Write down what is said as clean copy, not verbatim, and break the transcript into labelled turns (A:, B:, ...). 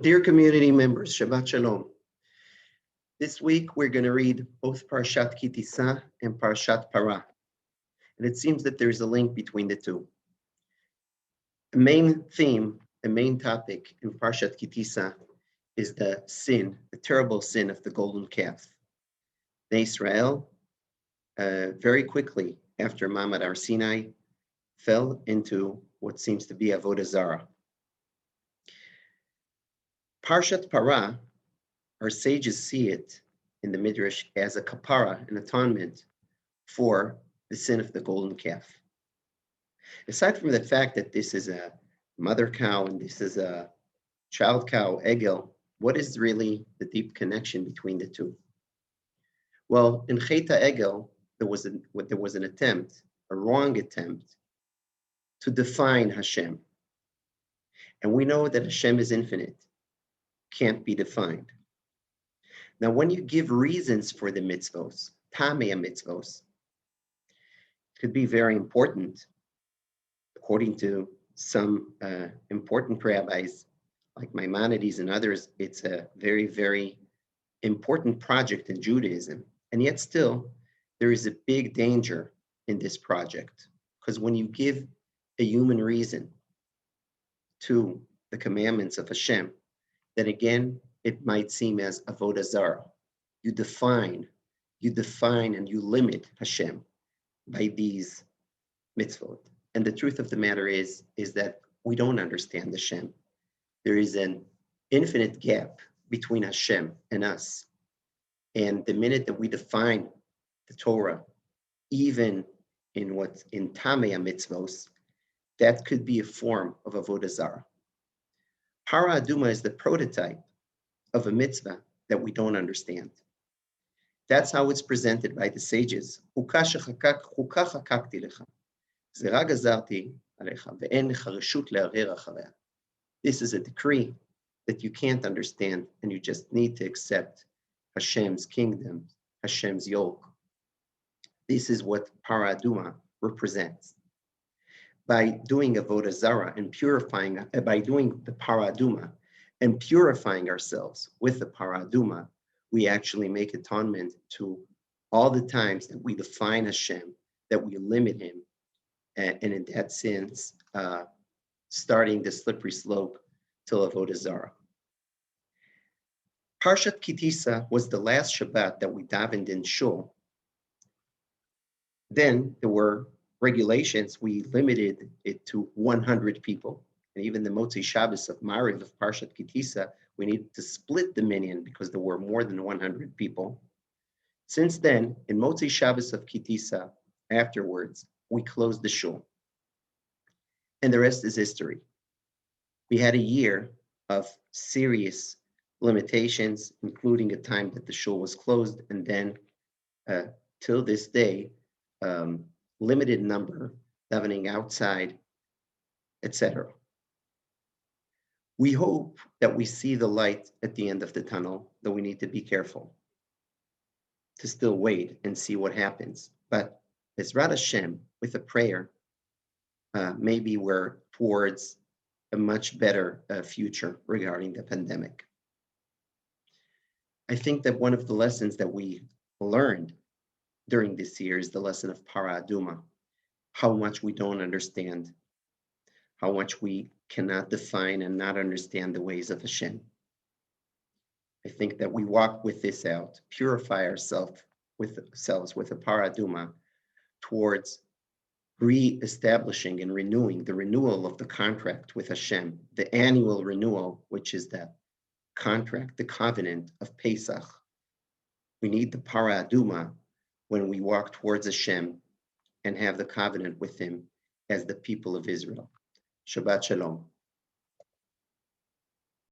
A: Dear community members, Shabbat Shalom. This week we're going to read both Parashat Tisah and Parashat Parah. And it seems that there's a link between the two. The main theme, the main topic in Parashat Tisah is the sin, the terrible sin of the golden calf. The Israel, very quickly after Ma'amad Har Sinai, fell into what seems to be Avodah Zarah. Parashat Parah, our sages see it in the Midrash as a kapara, an atonement for the sin of the golden calf. Aside from the fact that this is a mother cow and this is a child cow, Egel, what is really the deep connection between the two? Well, in Cheta Egel, there was an attempt, a wrong attempt, to define Hashem. And we know that Hashem is infinite, can't be defined. Now, when you give reasons for the mitzvos, tamei mitzvos, it could be very important. According to some important rabbis, like Maimonides and others, it's a very, very important project in Judaism. And yet still, there is a big danger in this project. Because when you give a human reason to the commandments of Hashem, then again, it might seem as Avodah Zarah. You define and you limit Hashem by these mitzvot. And the truth of the matter is that we don't understand Hashem. There is an infinite gap between Hashem and us. And the minute that we define the Torah, even in tamei mitzvos, that could be a form of Avodah Zarah. Parah Aduma is the prototype of a mitzvah that we don't understand. That's how it's presented by the sages. This is a decree that you can't understand, and you just need to accept Hashem's kingdom, Hashem's yoke. This is what Parah Aduma represents. By doing Avodah Zarah and by doing the Parah Aduma and purifying ourselves with the Parah Aduma, we actually make atonement to all the times that we define Hashem, that we limit Him, and in that sense, starting the slippery slope till Avodah Zarah. Parashat Tisah was the last Shabbat that we davened in Shul. Then there were regulations. We limited it to 100 people. And even the Motzei Shabbos of Mariv of Parashat Tisah, we needed to split the minyan because there were more than 100 people. Since then, in Motzei Shabbos of Tisah, afterwards, we closed the shul. And the rest is history. We had a year of serious limitations, including a time that the shul was closed, and then till this day, limited number, davening outside, etc. We hope that we see the light at the end of the tunnel, though we need to be careful to still wait and see what happens. But Ezrat Hashem, with a prayer, maybe we're towards a much better future regarding the pandemic. I think that one of the lessons that we learned during this year is the lesson of Parah Aduma, how much we don't understand, how much we cannot define and not understand the ways of Hashem. I think that we walk with this out, purify ourselves with a Parah Aduma towards re-establishing and renewing the renewal of the contract with Hashem, the annual renewal, which is the contract, the covenant of Pesach. We need the Parah Aduma when we walk towards Hashem and have the covenant with Him as the people of Israel. Shabbat Shalom.